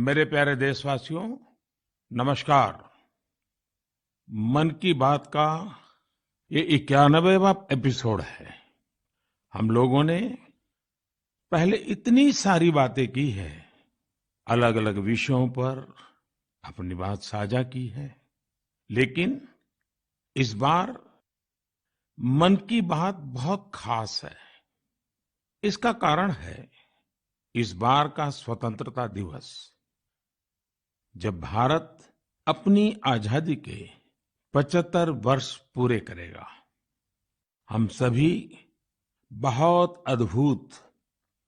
मेरे प्यारे देशवासियों, नमस्कार। मन की बात का ये 91वां एपिसोड है। हम लोगों ने पहले इतनी सारी बातें की है, अलग अलग विषयों पर अपनी बात साझा की है, लेकिन इस बार मन की बात बहुत खास है। इसका कारण है इस बार का स्वतंत्रता दिवस, जब भारत अपनी आजादी के 75 वर्ष पूरे करेगा। हम सभी बहुत अद्भुत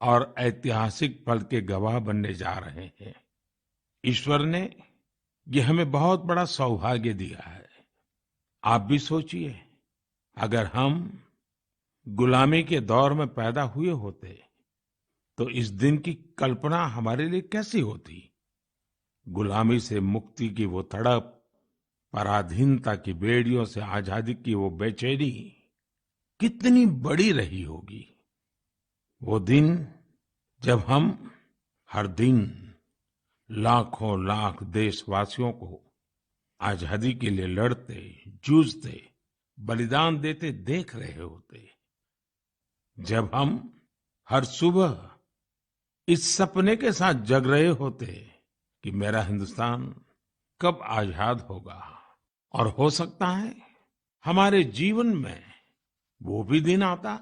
और ऐतिहासिक पल के गवाह बनने जा रहे हैं। ईश्वर ने ये हमें बहुत बड़ा सौभाग्य दिया है। आप भी सोचिए, अगर हम गुलामी के दौर में पैदा हुए होते तो इस दिन की कल्पना हमारे लिए कैसी होती। गुलामी से मुक्ति की वो तड़प, पराधीनता की बेड़ियों से आजादी की वो बेचैनी कितनी बड़ी रही होगी। वो दिन जब हम हर दिन लाखों लाख देशवासियों को आजादी के लिए लड़ते, जूझते, बलिदान देते देख रहे होते। जब हम हर सुबह इस सपने के साथ जग रहे होते कि मेरा हिंदुस्तान कब आजाद होगा। और हो सकता है हमारे जीवन में वो भी दिन आता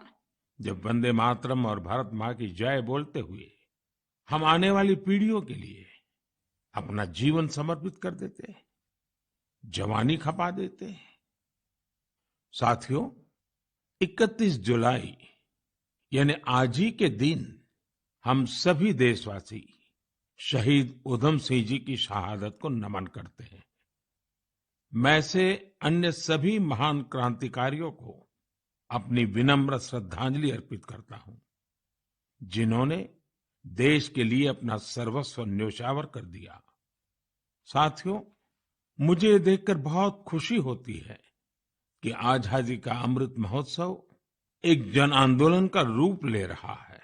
जब वंदे मातरम और भारत माँ की जय बोलते हुए हम आने वाली पीढ़ियों के लिए अपना जीवन समर्पित कर देते, जवानी खपा देते। साथियों, 31 जुलाई यानी आज ही के दिन हम सभी देशवासी शहीद उधम सिंह जी की शहादत को नमन करते हैं। मैं से अन्य सभी महान क्रांतिकारियों को अपनी विनम्र श्रद्धांजलि अर्पित करता हूं, जिन्होंने देश के लिए अपना सर्वस्व न्योछावर कर दिया। साथियों, मुझे ये देखकर बहुत खुशी होती है कि आजादी का अमृत महोत्सव एक जन आंदोलन का रूप ले रहा है।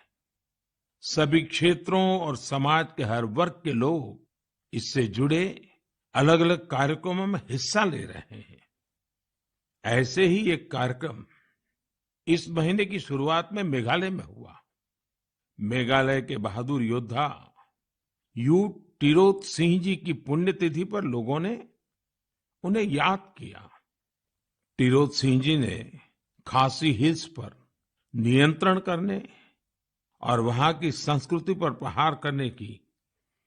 सभी क्षेत्रों और समाज के हर वर्ग के लोग इससे जुड़े अलग अलग कार्यक्रमों में हिस्सा ले रहे हैं। ऐसे ही एक कार्यक्रम इस महीने की शुरुआत में मेघालय में हुआ। मेघालय के बहादुर योद्धा यू टिरोत सिंह जी की पुण्यतिथि पर लोगों ने उन्हें याद किया। टिरोत सिंह जी ने खासी हिल्स पर नियंत्रण करने और वहां की संस्कृति पर प्रहार करने की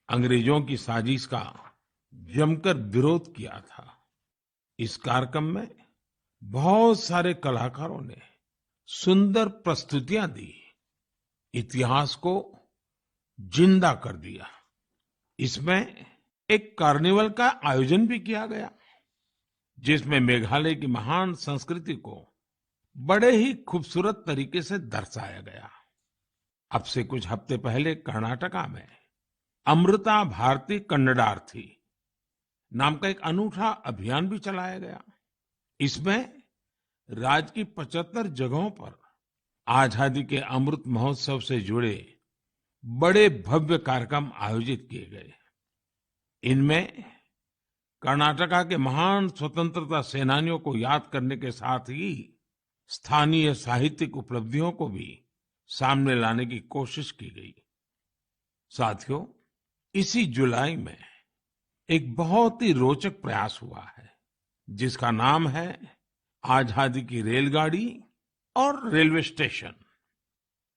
अंग्रेजों की साजिश का जमकर विरोध किया था। इस कार्यक्रम में बहुत सारे कलाकारों ने सुंदर प्रस्तुतियां दी, इतिहास को जिंदा कर दिया। इसमें एक कार्निवल का आयोजन भी किया गया, जिसमें मेघालय की महान संस्कृति को बड़े ही खूबसूरत तरीके से दर्शाया गया। अब से कुछ हफ्ते पहले कर्नाटका में अमृता भारती कन्नडार्थी नाम का एक अनूठा अभियान भी चलाया गया। इसमें राज्य की 75 जगहों पर आजादी के अमृत महोत्सव से जुड़े बड़े भव्य कार्यक्रम आयोजित किए गए। इनमें कर्नाटका के महान स्वतंत्रता सेनानियों को याद करने के साथ ही स्थानीय साहित्यिक उपलब्धियों को भी सामने लाने की कोशिश की गई। साथियों, इसी जुलाई में एक बहुत ही रोचक प्रयास हुआ है, जिसका नाम है आजादी की रेलगाड़ी और रेलवे स्टेशन।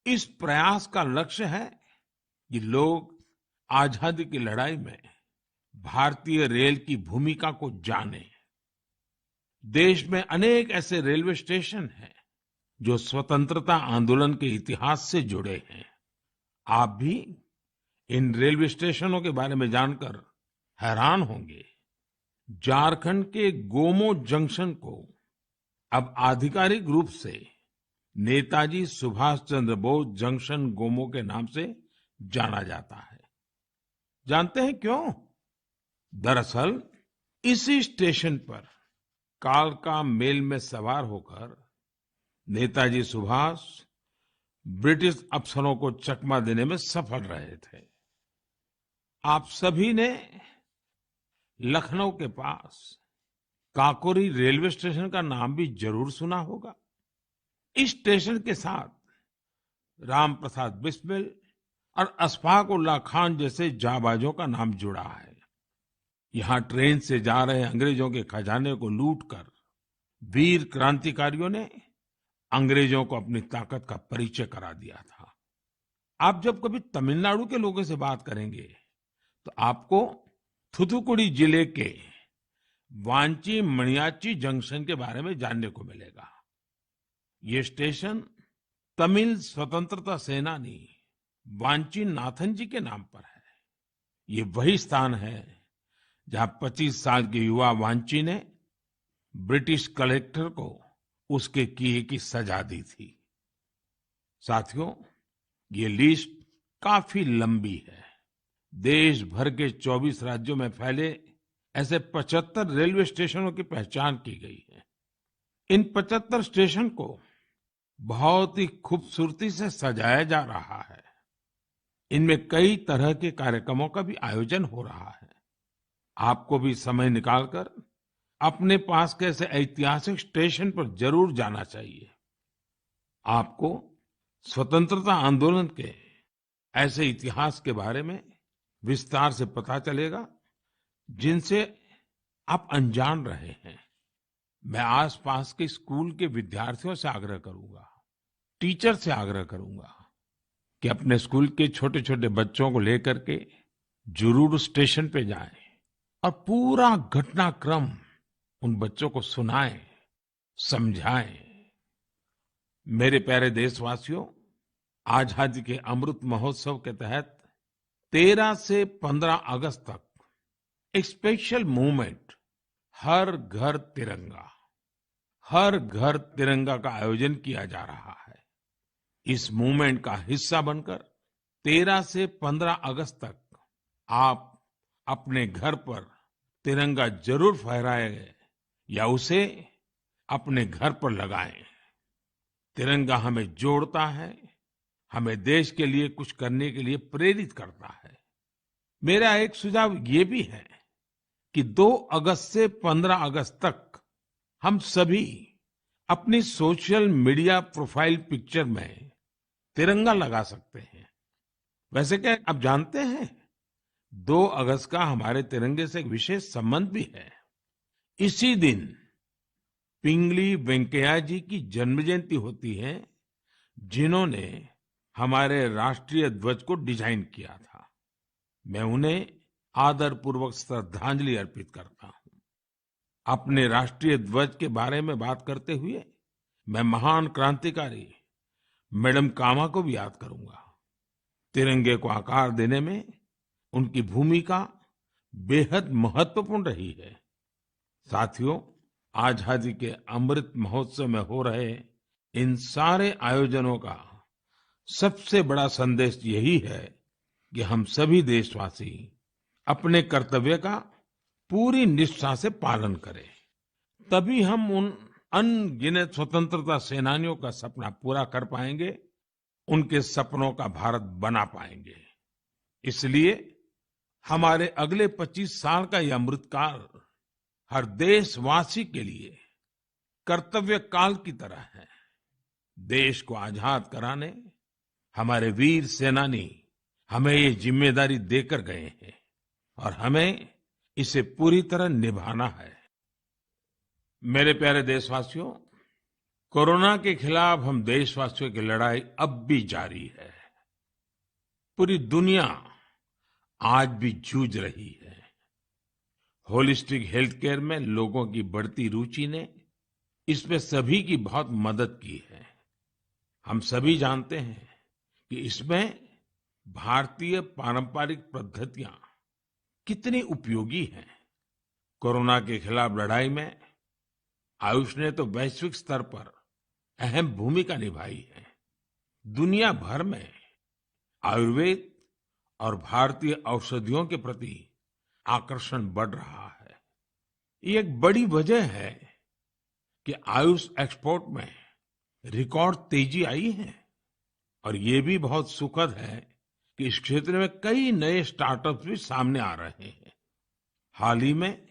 इस प्रयास का लक्ष्य है कि लोग आजादी की लड़ाई में भारतीय रेल की भूमिका को जानें। देश में अनेक ऐसे रेलवे स्टेशन हैं जो स्वतंत्रता आंदोलन के इतिहास से जुड़े हैं। आप भी इन रेलवे स्टेशनों के बारे में जानकर हैरान होंगे। झारखंड के गोमो जंक्शन को अब आधिकारिक रूप से नेताजी सुभाष चंद्र बोस जंक्शन गोमो के नाम से जाना जाता है। जानते हैं क्यों? दरअसल इसी स्टेशन पर कालका मेल में सवार होकर नेताजी सुभाष ब्रिटिश अफसरों को चकमा देने में सफल रहे थे। आप सभी ने लखनऊ के पास काकोरी रेलवे स्टेशन का नाम भी जरूर सुना होगा। इस स्टेशन के साथ राम प्रसाद बिस्मिल और अशफाक उल्लाह खान जैसे जाबाजों का नाम जुड़ा है। यहाँ ट्रेन से जा रहे अंग्रेजों के खजाने को लूटकर वीर क्रांतिकारियों ने अंग्रेजों को अपनी ताकत का परिचय करा दिया था। आप जब कभी तमिलनाडु के लोगों से बात करेंगे तो आपको थुथुकुडी जिले के वांची मणियाच्ची जंक्शन के बारे में जानने को मिलेगा। ये स्टेशन तमिल स्वतंत्रता सेनानी वांची नाथन जी के नाम पर है। ये वही स्थान है जहां 25 साल के युवा वांची ने ब्रिटिश कलेक्टर को उसके किए की सजा दी थी। साथियों, ये लिस्ट काफी लंबी है। देश भर के 24 राज्यों में फैले ऐसे 75 रेलवे स्टेशनों की पहचान की गई है। इन 75 स्टेशन को बहुत ही खूबसूरती से सजाया जा रहा है। इनमें कई तरह के कार्यक्रमों का भी आयोजन हो रहा है। आपको भी समय निकालकर अपने पास के ऐसे ऐतिहासिक स्टेशन पर जरूर जाना चाहिए। आपको स्वतंत्रता आंदोलन के ऐसे इतिहास के बारे में विस्तार से पता चलेगा जिनसे आप अनजान रहे हैं। मैं आसपास के स्कूल के विद्यार्थियों से आग्रह करूंगा, टीचर से आग्रह करूंगा कि अपने स्कूल के छोटे छोटे बच्चों को लेकर के जरूर स्टेशन पे जाएं और पूरा घटनाक्रम उन बच्चों को सुनाएं, समझाएं। मेरे प्यारे देशवासियों, आजादी के अमृत महोत्सव के तहत 13 से 15 अगस्त तक एक स्पेशल मूवमेंट हर घर तिरंगा का आयोजन किया जा रहा है। इस मूवमेंट का हिस्सा बनकर 13 से 15 अगस्त तक आप अपने घर पर तिरंगा जरूर फहराएं या उसे अपने घर पर लगाएं। तिरंगा हमें जोड़ता है, हमें देश के लिए कुछ करने के लिए प्रेरित करता है। मेरा एक सुझाव ये भी है कि 2 अगस्त से 15 अगस्त तक हम सभी अपनी सोशल मीडिया प्रोफाइल पिक्चर में तिरंगा लगा सकते हैं। वैसे क्या आप जानते हैं, 2 अगस्त का हमारे तिरंगे से एक विशेष संबंध भी है। इसी दिन पिंगली वेंकैया जी की जन्म जयंती होती है, जिन्होंने हमारे राष्ट्रीय ध्वज को डिजाइन किया था। मैं उन्हें आदरपूर्वक श्रद्धांजलि अर्पित करता हूं। अपने राष्ट्रीय ध्वज के बारे में बात करते हुए मैं महान क्रांतिकारी मैडम कामा को भी याद करूंगा। तिरंगे को आकार देने में उनकी भूमिका बेहद महत्वपूर्ण रही है। साथियों, आजादी के अमृत महोत्सव में हो रहे इन सारे आयोजनों का सबसे बड़ा संदेश यही है कि हम सभी देशवासी अपने कर्तव्य का पूरी निष्ठा से पालन करें। तभी हम उन अनगिनत स्वतंत्रता सेनानियों का सपना पूरा कर पाएंगे, उनके सपनों का भारत बना पाएंगे। इसलिए हमारे अगले 25 साल का यह अमृतकाल हर देशवासी के लिए कर्तव्य काल की तरह है। देश को आजाद कराने हमारे वीर सेनानी हमें ये जिम्मेदारी देकर गए हैं और हमें इसे पूरी तरह निभाना है। मेरे प्यारे देशवासियों, कोरोना के खिलाफ हम देशवासियों की लड़ाई अब भी जारी है। पूरी दुनिया आज भी जूझ रही है। होलिस्टिक हेल्थ केयर में लोगों की बढ़ती रुचि ने इसमें सभी की बहुत मदद की है। हम सभी जानते हैं कि इसमें भारतीय पारंपरिक पद्धतियां कितनी उपयोगी हैं। कोरोना के खिलाफ लड़ाई में आयुष ने तो वैश्विक स्तर पर अहम भूमिका निभाई है। दुनिया भर में आयुर्वेद और भारतीय औषधियों के प्रति आकर्षण बढ़ रहा है। ये एक बड़ी वजह है कि आयुष एक्सपोर्ट में रिकॉर्ड तेजी आई है और ये भी बहुत सुखद है कि इस क्षेत्र में कई नए स्टार्टअप्स भी सामने आ रहे हैं। हाल ही में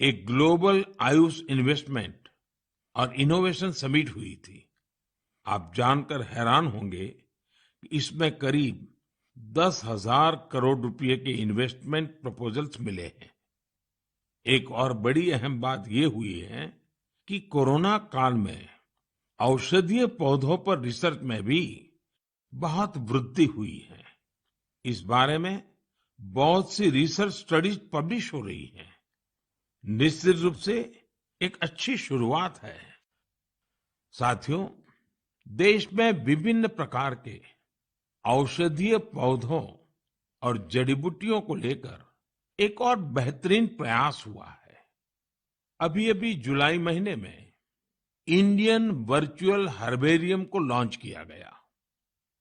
एक ग्लोबल आयुष इन्वेस्टमेंट और इनोवेशन समिट हुई थी। आप जानकर हैरान होंगे कि इसमें करीब 10,000 करोड़ रुपए के इन्वेस्टमेंट प्रपोजल्स मिले हैं। एक और बड़ी अहम बात ये हुई है कि कोरोना काल में औषधीय पौधों पर रिसर्च में भी बहुत वृद्धि हुई है। इस बारे में बहुत सी रिसर्च स्टडीज पब्लिश हो रही हैं। निश्चित रूप से एक अच्छी शुरुआत है। साथियों, देश में विभिन्न प्रकार के औषधीय पौधों और जड़ी बूटियों को लेकर एक और बेहतरीन प्रयास हुआ है। अभी-अभी जुलाई महीने में इंडियन वर्चुअल हर्बेरियम को लॉन्च किया गया।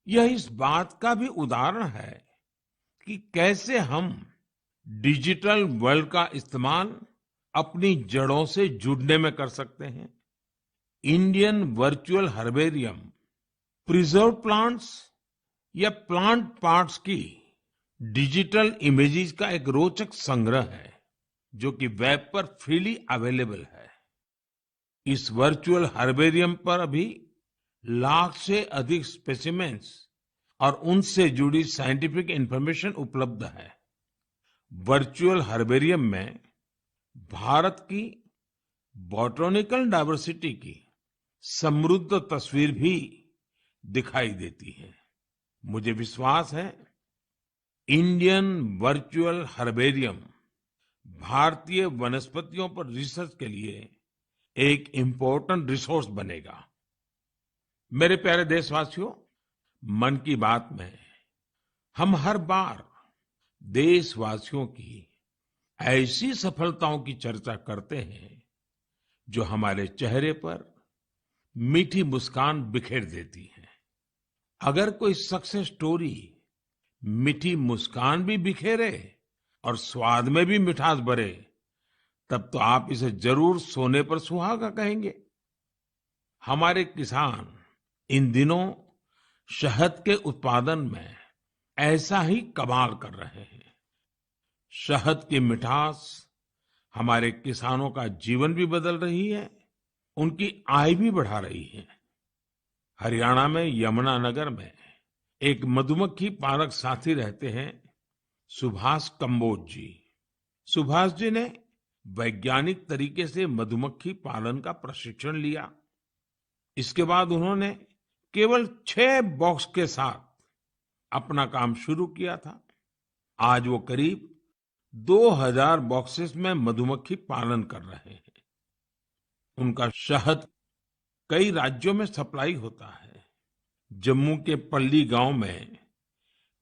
यह इस बात का भी उदाहरण है कि कैसे हम डिजिटल वर्ल्ड का इस्तेमाल अपनी जड़ों से जुड़ने में कर सकते हैं। Indian virtual herbarium preserve plants या प्लांट पार्ट्स की डिजिटल इमेजेस का एक रोचक संग्रह है, जो कि वेब पर फ्रीली अवेलेबल है। इस वर्चुअल हर्बेरियम पर अभी लाख से अधिक स्पेसिमेंस और उनसे जुड़ी साइंटिफिक इंफॉर्मेशन उपलब्ध है। वर्चुअल हर्बेरियम में भारत की बॉटनिकल डाइवर्सिटी की समृद्ध तस्वीर भी दिखाई देती है। मुझे विश्वास है इंडियन वर्चुअल हर्बेरियम भारतीय वनस्पतियों पर रिसर्च के लिए एक इम्पोर्टेंट रिसोर्स बनेगा। मेरे प्यारे देशवासियों, मन की बात में हम हर बार देशवासियों की ऐसी सफलताओं की चर्चा करते हैं जो हमारे चेहरे पर मीठी मुस्कान बिखेर देती है। अगर कोई सक्सेस स्टोरी मीठी मुस्कान भी बिखेरे और स्वाद में भी मिठास भरे, तब तो आप इसे जरूर सोने पर सुहागा कहेंगे। हमारे किसान इन दिनों शहद के उत्पादन में ऐसा ही कमाल कर रहे हैं। शहद की मिठास हमारे किसानों का जीवन भी बदल रही है, उनकी आय भी बढ़ा रही है। हरियाणा में यमुनानगर में एक मधुमक्खी पालक साथी रहते हैं, सुभाष कंबोज जी। सुभाष जी ने वैज्ञानिक तरीके से मधुमक्खी पालन का प्रशिक्षण लिया। इसके बाद उन्होंने केवल 6 बॉक्स के साथ अपना काम शुरू किया था। आज वो करीब 2000 बॉक्सेस में मधुमक्खी पालन कर रहे हैं। उनका शहद कई राज्यों में सप्लाई होता है। जम्मू के पल्ली गांव में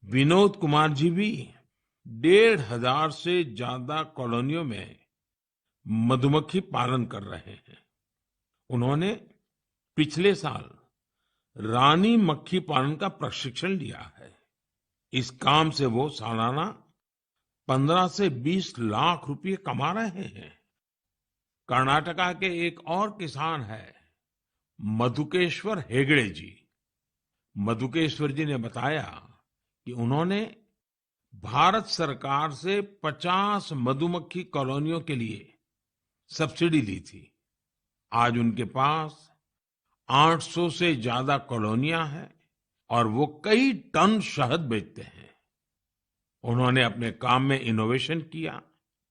विनोद कुमार जी भी 1500 से ज्यादा कॉलोनियों में मधुमक्खी पालन कर रहे हैं। उन्होंने पिछले साल रानी मक्खी पालन का प्रशिक्षण लिया है। इस काम से वो सालाना 15 से 20 लाख रुपए कमा रहे हैं। कर्नाटका के एक और किसान है मधुकेश्वर हेगड़े जी। मधुकेश्वर जी ने बताया कि उन्होंने भारत सरकार से 50 मधुमक्खी कॉलोनियों के लिए सब्सिडी ली थी। आज उनके पास 800 से ज्यादा कॉलोनियां हैं और वो कई टन शहद बेचते हैं। उन्होंने अपने काम में इनोवेशन किया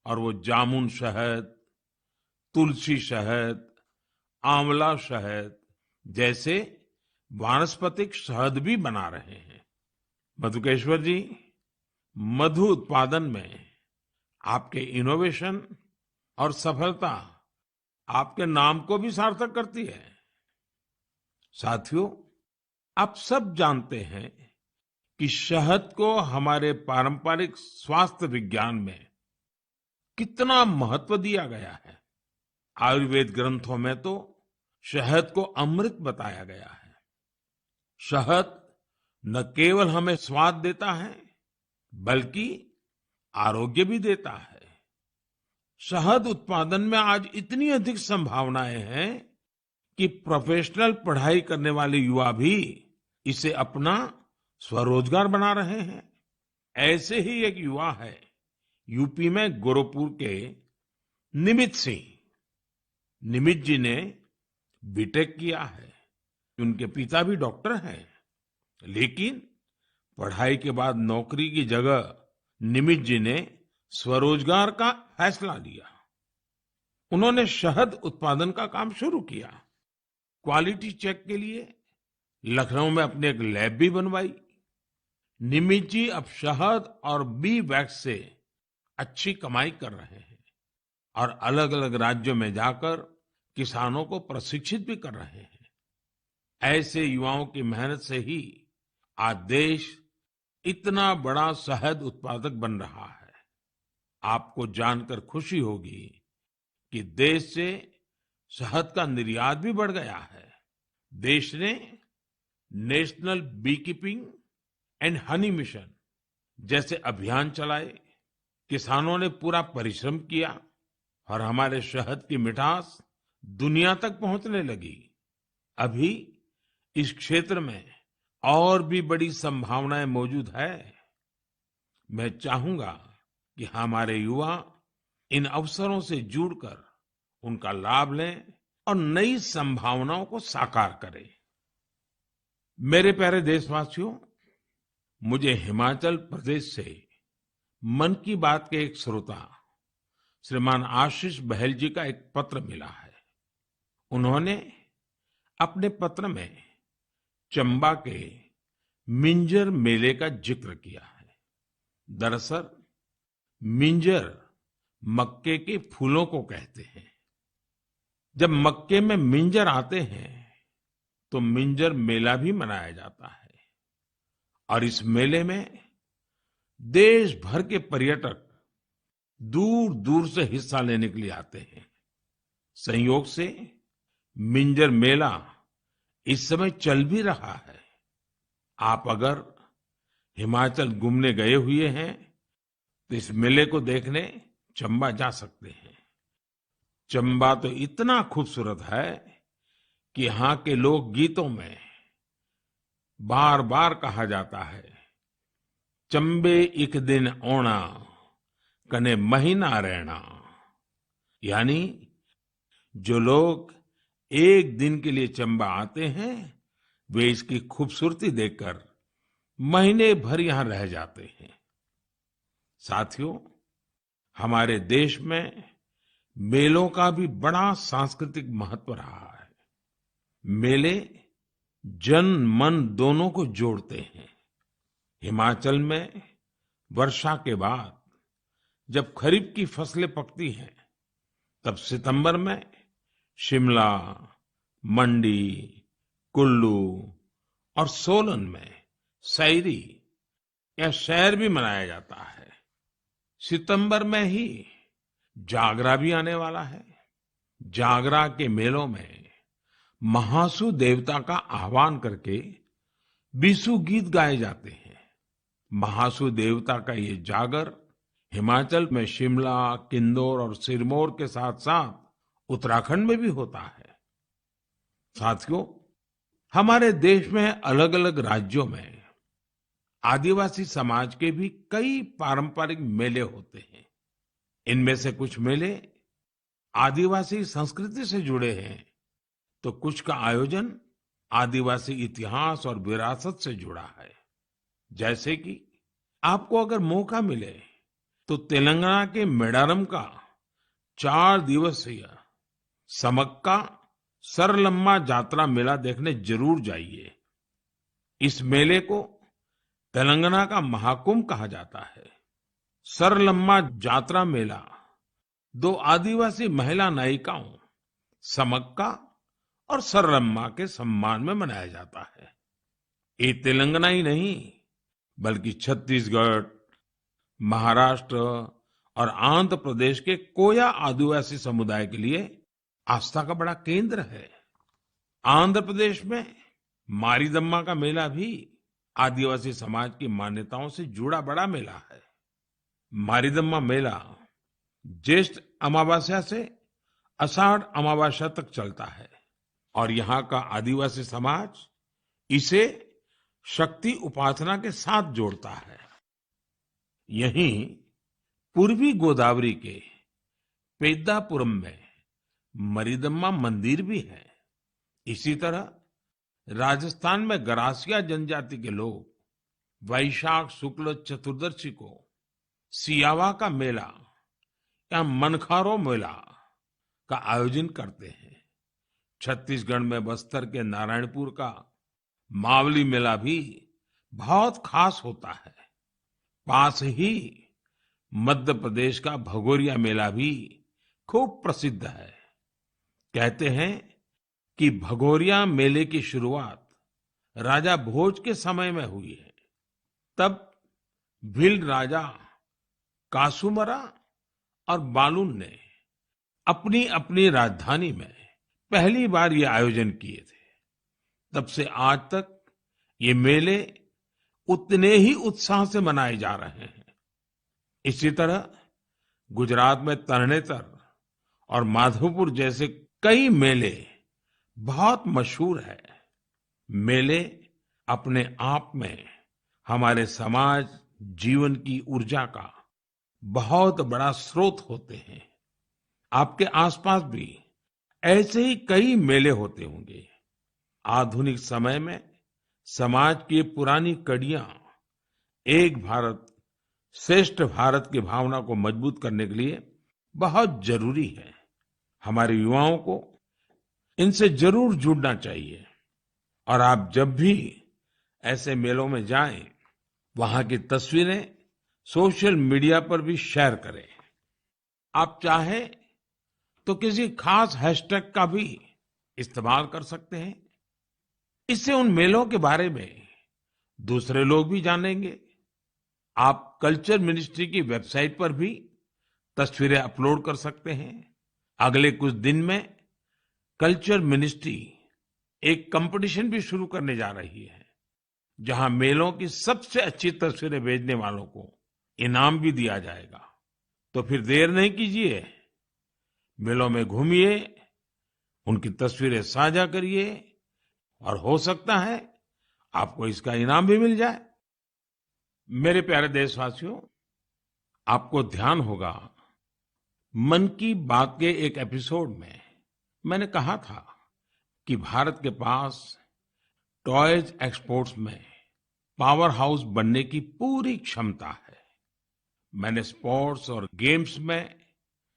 और वो जामुन शहद, तुलसी शहद, आंवला शहद जैसे वानस्पतिक शहद भी बना रहे हैं। मधुकेश्वर जी, मधु उत्पादन में आपके इनोवेशन और सफलता आपके नाम को भी सार्थक करती है। साथियों, आप सब जानते हैं कि शहद को हमारे पारंपरिक स्वास्थ्य विज्ञान में कितना महत्व दिया गया है। आयुर्वेद ग्रंथों में तो शहद को अमृत बताया गया है। शहद न केवल हमें स्वाद देता है, बल्कि आरोग्य भी देता है। शहद उत्पादन में आज इतनी अधिक संभावनाएं हैं कि प्रोफेशनल पढ़ाई करने वाले युवा भी इसे अपना स्वरोजगार बना रहे हैं। ऐसे ही एक युवा है यूपी में गोरखपुर के निमित सिंह। निमित जी ने बीटेक किया है। उनके पिता भी डॉक्टर हैं, लेकिन पढ़ाई के बाद नौकरी की जगह निमित जी ने स्वरोजगार का फैसला लिया। उन्होंने शहद उत्पादन का काम शुरू किया। क्वालिटी चेक के लिए लखनऊ में अपनी एक लैब भी बनवाई। निमित जी अब शहद और बी वैक्स से अच्छी कमाई कर रहे हैं और अलग अलग राज्यों में जाकर किसानों को प्रशिक्षित भी कर रहे हैं। ऐसे युवाओं की मेहनत से ही आज देश इतना बड़ा शहद उत्पादक बन रहा है। आपको जानकर खुशी होगी कि देश से शहद का निर्यात भी बढ़ गया है। देश ने national beekeeping and honey mission जैसे अभियान चलाए। किसानों ने पूरा परिश्रम किया और हमारे शहद की मिठास दुनिया तक पहुंचने लगी। अभी इस क्षेत्र में और भी बड़ी संभावनाएं मौजूद है। मैं चाहूंगा कि हमारे युवा इन अवसरों से जुड़कर उनका लाभ लें और नई संभावनाओं को साकार करें। मेरे प्यारे देशवासियों, मुझे हिमाचल प्रदेश से मन की बात के एक श्रोता श्रीमान आशीष बहल जी का एक पत्र मिला है। उन्होंने अपने पत्र में चंबा के मिंजर मेले का जिक्र किया है। दरअसल मिंजर मक्के के फूलों को कहते हैं। जब मक्के में मिंजर आते हैं तो मिंजर मेला भी मनाया जाता है और इस मेले में देश भर के पर्यटक दूर दूर से हिस्सा लेने के लिए आते हैं। संयोग से मिंजर मेला इस समय चल भी रहा है। आप अगर हिमाचल घूमने गए हुए हैं तो इस मेले को देखने चंबा जा सकते हैं। चंबा तो इतना खूबसूरत है कि यहाँ के लोक गीतों में बार बार कहा जाता है, चंबे एक दिन ओना कने महीना रहना। यानी जो लोग एक दिन के लिए चंबा आते हैं वे इसकी खूबसूरती देखकर महीने भर यहां रह जाते हैं। साथियों, हमारे देश में मेलों का भी बड़ा सांस्कृतिक महत्व रहा है। मेले जन मन दोनों को जोड़ते हैं। हिमाचल में वर्षा के बाद जब खरीफ की फसलें पकती हैं, तब सितंबर में शिमला, मंडी, कुल्लू और सोलन में सैरी या सैर भी मनाया जाता है। सितंबर में ही जागरा भी आने वाला है। जागरा के मेलों में महासू देवता का आह्वान करके बीसू गीत गाए जाते हैं। महासू देवता का ये जागर हिमाचल में शिमला, किन्नौर और सिरमौर के साथ साथ उत्तराखंड में भी होता है। साथियों, हमारे देश में अलग अलग राज्यों में आदिवासी समाज के भी कई पारंपरिक मेले होते हैं। इनमें से कुछ मेले आदिवासी संस्कृति से जुड़े हैं तो कुछ का आयोजन आदिवासी इतिहास और विरासत से जुड़ा है। जैसे कि आपको अगर मौका मिले तो तेलंगाना के मेडारम का 4 दिवसीय समक्का सरलम्मा जात्रा मेला देखने जरूर जाइए। इस मेले को तेलंगाना का महाकुंभ कहा जाता है। सरलम्मा जात्रा मेला 2 आदिवासी महिला नायिकाओं समक्का और सरलम्मा के सम्मान में मनाया जाता है। ये तेलंगाना ही नहीं बल्कि छत्तीसगढ़, महाराष्ट्र और आंध्र प्रदेश के कोया आदिवासी समुदाय के लिए आस्था का बड़ा केंद्र है। आंध्र प्रदेश में मारीदम्मा का मेला भी आदिवासी समाज की मान्यताओं से जुड़ा बड़ा मेला है। मारीदम्मा मेला ज्येष्ठ अमावस्या से आषाढ़ अमावस्या तक चलता है और यहाँ का आदिवासी समाज इसे शक्ति उपासना के साथ जोड़ता है। यहीं पूर्वी गोदावरी के पेद्दापुरम में मरिदम्मा मंदिर भी है। इसी तरह राजस्थान में गरासिया जनजाति के लोग वैशाख शुक्ल चतुर्दशी को सियावा का मेला या मनखारो मेला का आयोजन करते हैं। छत्तीसगढ़ में बस्तर के नारायणपुर का मावली मेला भी बहुत खास होता है। पास ही मध्य प्रदेश का भगोरिया मेला भी खूब प्रसिद्ध है। कहते हैं कि भगोरिया मेले की शुरुआत राजा भोज के समय में हुई है। तब भील राजा कासूमरा और बालून ने अपनी अपनी राजधानी में पहली बार ये आयोजन किए थे। तब से आज तक ये मेले उतने ही उत्साह से मनाए जा रहे हैं। इसी तरह गुजरात में तरणेतर और माधवपुर जैसे कई मेले बहुत मशहूर है। मेले अपने आप में हमारे समाज जीवन की ऊर्जा का बहुत बड़ा स्रोत होते हैं। आपके आसपास भी ऐसे ही कई मेले होते होंगे। आधुनिक समय में समाज की पुरानी कड़ियां एक भारत श्रेष्ठ भारत की भावना को मजबूत करने के लिए बहुत जरूरी है। हमारे युवाओं को इनसे जरूर जुड़ना चाहिए। और आप जब भी ऐसे मेलों में जाएं, वहां की तस्वीरें सोशल मीडिया पर भी शेयर करें। आप चाहें तो किसी खास हैशटैग का भी इस्तेमाल कर सकते हैं। इससे उन मेलों के बारे में दूसरे लोग भी जानेंगे। आप कल्चर मिनिस्ट्री की वेबसाइट पर भी तस्वीरें अपलोड कर सकते हैं। अगले कुछ दिन में कल्चर मिनिस्ट्री एक कंपटीशन भी शुरू करने जा रही है, जहां मेलों की सबसे अच्छी तस्वीरें भेजने वालों को इनाम भी दिया जाएगा। तो फिर देर नहीं कीजिए, मेलों में घूमिए, उनकी तस्वीरें साझा करिए और हो सकता है आपको इसका इनाम भी मिल जाए। मेरे प्यारे देशवासियों, आपको ध्यान होगा मन की बात के एक एपिसोड में मैंने कहा था कि भारत के पास टॉयज एक्सपोर्ट्स में पावर हाउस बनने की पूरी क्षमता है। मैंने स्पोर्ट्स और गेम्स में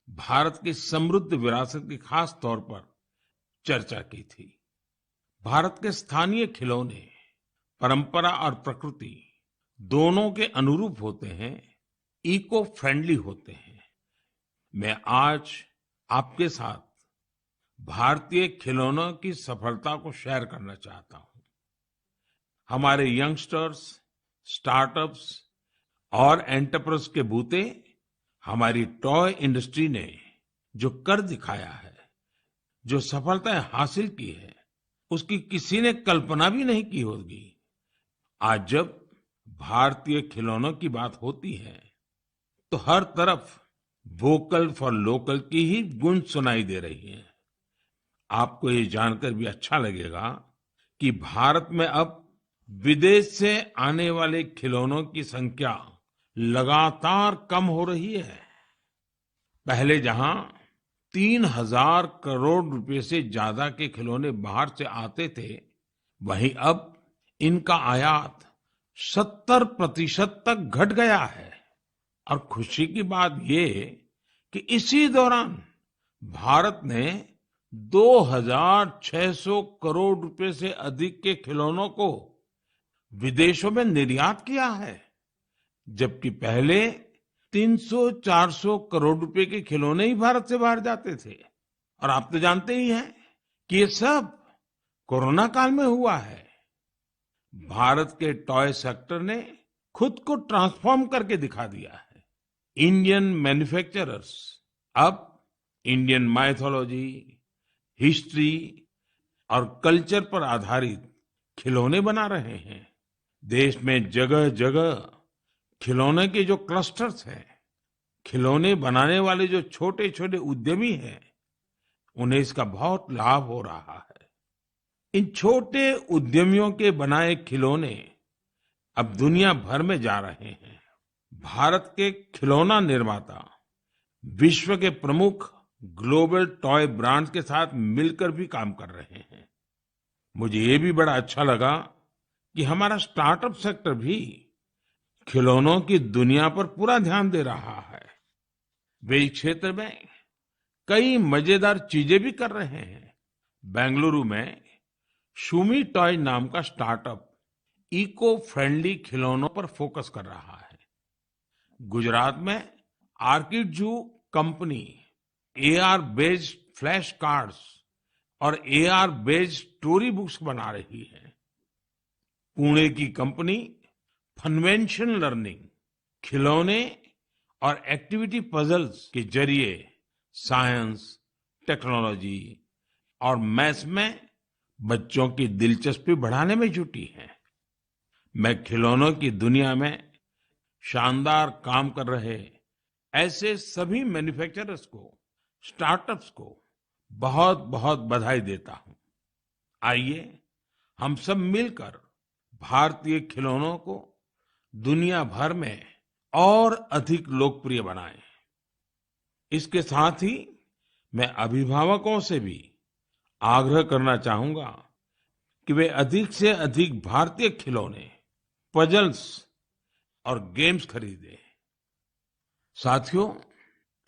भारत की समृद्ध विरासत की खास तौर पर चर्चा की थी। भारत के स्थानीय खिलौने परंपरा और प्रकृति दोनों के अनुरूप होते हैं, इको फ्रेंडली होते हैं। मैं आज आपके साथ भारतीय खिलौनों की सफलता को शेयर करना चाहता हूं। हमारे यंगस्टर्स, स्टार्टअप्स और एंटरप्रेन्योर्स के बूते हमारी टॉय इंडस्ट्री ने जो कर दिखाया है, जो सफलताएं हासिल की है, उसकी किसी ने कल्पना भी नहीं की होगी। आज जब भारतीय खिलौनों की बात होती है तो हर तरफ वोकल फॉर लोकल की ही गूंज सुनाई दे रही है। आपको ये जानकर भी अच्छा लगेगा कि भारत में अब विदेश से आने वाले खिलौनों की संख्या लगातार कम हो रही है। पहले जहां 3,000 करोड़ रुपए से ज्यादा के खिलौने बाहर से आते थे, वहीं अब इनका आयात 70% तक घट गया है। और खुशी की बात ये कि इसी दौरान भारत ने 2,600 करोड़ रुपए से अधिक के खिलौनों को विदेशों में निर्यात किया है, जबकि पहले 300-400 करोड़ रुपए के खिलौने ही भारत से बाहर जाते थे। और आप तो जानते ही हैं कि ये सब कोरोना काल में हुआ है। भारत के टॉय सेक्टर ने खुद को ट्रांसफॉर्म करके दिखा दिया है। इंडियन मैन्युफैक्चरर्स अब इंडियन माइथोलॉजी, हिस्ट्री और कल्चर पर आधारित खिलौने बना रहे हैं। देश में जगह जगह खिलौने के जो क्लस्टर्स हैं, खिलौने बनाने वाले जो छोटे छोटे उद्यमी हैं, उन्हें इसका बहुत लाभ हो रहा है। इन छोटे उद्यमियों के बनाए खिलौने अब दुनिया भर में जा रहे हैं। भारत के खिलौना निर्माता विश्व के प्रमुख ग्लोबल टॉय ब्रांड्स के साथ मिलकर भी काम कर रहे हैं। मुझे ये भी बड़ा अच्छा लगा कि हमारा स्टार्टअप सेक्टर भी खिलौनों की दुनिया पर पूरा ध्यान दे रहा है। वे इस क्षेत्र में कई मजेदार चीजें भी कर रहे हैं। बेंगलुरु में शूमी टॉय नाम का स्टार्टअप इको फ्रेंडली खिलौनों पर फोकस कर रहा है। गुजरात में आर्किडजू company AR based flash cards और एआर बेस्ड स्टोरी बुक्स बना रही है। पुणे की कंपनी फनवेंशन लर्निंग खिलौने और एक्टिविटी पजल्स के जरिए साइंस, टेक्नोलॉजी और मैथ्स में बच्चों की दिलचस्पी बढ़ाने में जुटी है। मैं खिलौनों की दुनिया में शानदार काम कर रहे ऐसे सभी मैन्युफैक्चरर्स को, स्टार्टअप्स को बहुत बहुत बधाई देता हूं। आइए हम सब मिलकर भारतीय खिलौनों को दुनिया भर में और अधिक लोकप्रिय बनाएं। इसके साथ ही मैं अभिभावकों से भी आग्रह करना चाहूंगा कि वे अधिक से अधिक भारतीय खिलौने, पजल्स और गेम्स खरीदें। साथियों,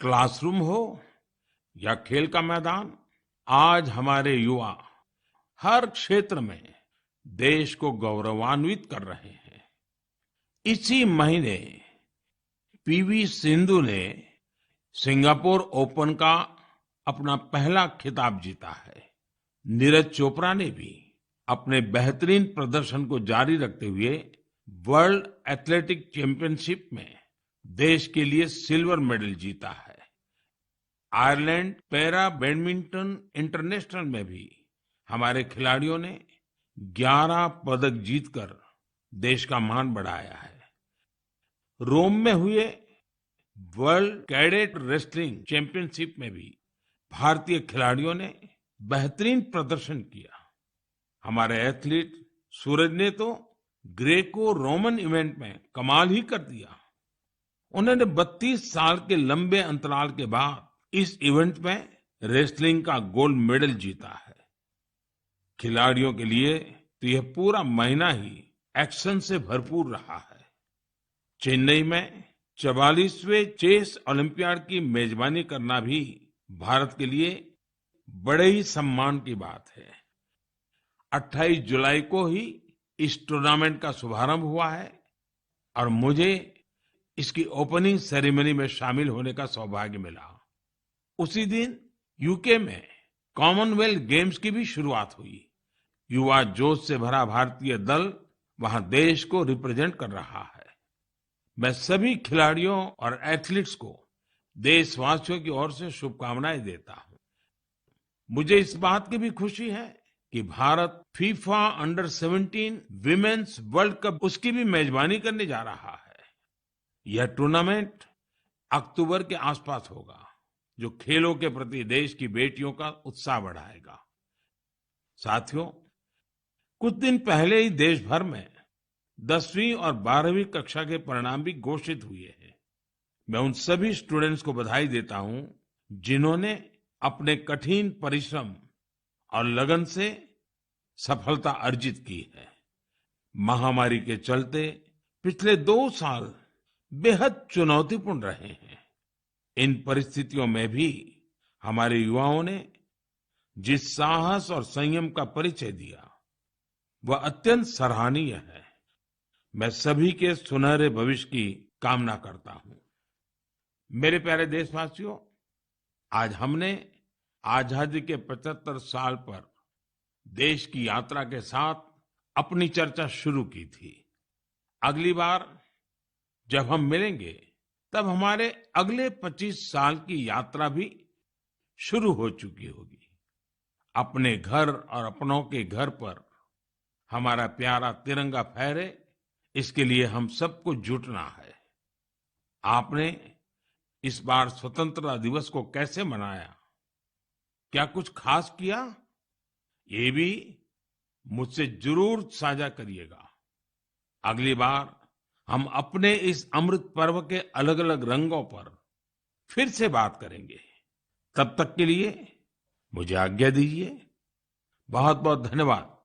क्लासरूम हो या खेल का मैदान, आज हमारे युवा हर क्षेत्र में देश को गौरवान्वित कर रहे हैं। इसी महीने पीवी सिंधु ने सिंगापुर ओपन का अपना पहला खिताब जीता है। नीरज चोपड़ा ने भी अपने बेहतरीन प्रदर्शन को जारी रखते हुए वर्ल्ड एथलेटिक चैंपियनशिप में देश के लिए सिल्वर मेडल जीता है। आयरलैंड पैरा बैडमिंटन इंटरनेशनल में भी हमारे खिलाड़ियों ने 11 पदक जीतकर देश का मान बढ़ाया है। रोम में हुए वर्ल्ड कैडेट रेसलिंग चैंपियनशिप में भी भारतीय खिलाड़ियों ने बेहतरीन प्रदर्शन किया। हमारे एथलीट सूरज ने तो ग्रेको रोमन इवेंट में कमाल ही कर दिया। उन्होंने 32 साल के लंबे अंतराल के बाद इस इवेंट में रेसलिंग का गोल्ड मेडल जीता है। खिलाड़ियों के लिए तो यह पूरा महीना ही एक्शन से भरपूर रहा है। चेन्नई में 44वें चेस ओलंपियाड की मेजबानी करना भी भारत के लिए बड़े ही सम्मान की बात है। 28 जुलाई को ही इस टूर्नामेंट का शुभारंभ हुआ है और मुझे इसकी ओपनिंग सेरेमनी में शामिल होने का सौभाग्य मिला। उसी दिन यूके में कॉमनवेल्थ गेम्स की भी शुरुआत हुई। युवा जोश से भरा भारतीय दल वहां देश को रिप्रेजेंट कर रहा है। मैं सभी खिलाड़ियों और एथलीट्स को देशवासियों की ओर से शुभकामनाएं देता हूं। मुझे इस बात की भी खुशी है कि Bharat FIFA under 17 women's world cup उसकी भी मेजबानी करने जा रहा है। यह टूर्नामेंट अक्टूबर के आसपास होगा, जो खेलों के प्रति देश की बेटियों का उत्साह बढ़ाएगा। साथियों, कुछ दिन पहले ही देश भर में 10वीं और 12वीं कक्षा के परिणाम भी घोषित हुए हैं। मैं उन सभी स्टूडेंट्स को बधाई देता हूं जिन्होंने अपने कठिन परिश्रम और लगन से सफलता अर्जित की है। महामारी के चलते पिछले 2 साल बेहद चुनौतीपूर्ण रहे हैं। इन परिस्थितियों में भी हमारे युवाओं ने जिस साहस और संयम का परिचय दिया, वह अत्यंत सराहनीय है। मैं सभी के सुनहरे भविष्य की कामना करता हूं। मेरे प्यारे देशवासियों, आज हमने आजादी के 75 साल पर देश की यात्रा के साथ अपनी चर्चा शुरू की थी। अगली बार जब हम मिलेंगे तब हमारे अगले 25 साल की यात्रा भी शुरू हो चुकी होगी। अपने घर और अपनों के घर पर हमारा प्यारा तिरंगा फहरे, इसके लिए हम सबको जुटना है। आपने इस बार स्वतंत्रता दिवस को कैसे मनाया? क्या कुछ खास किया? ये भी मुझसे जरूर साझा करिएगा। अगली बार हम अपने इस अमृत पर्व के अलग अलग रंगों पर फिर से बात करेंगे। तब तक के लिए मुझे आज्ञा दीजिए। बहुत बहुत धन्यवाद।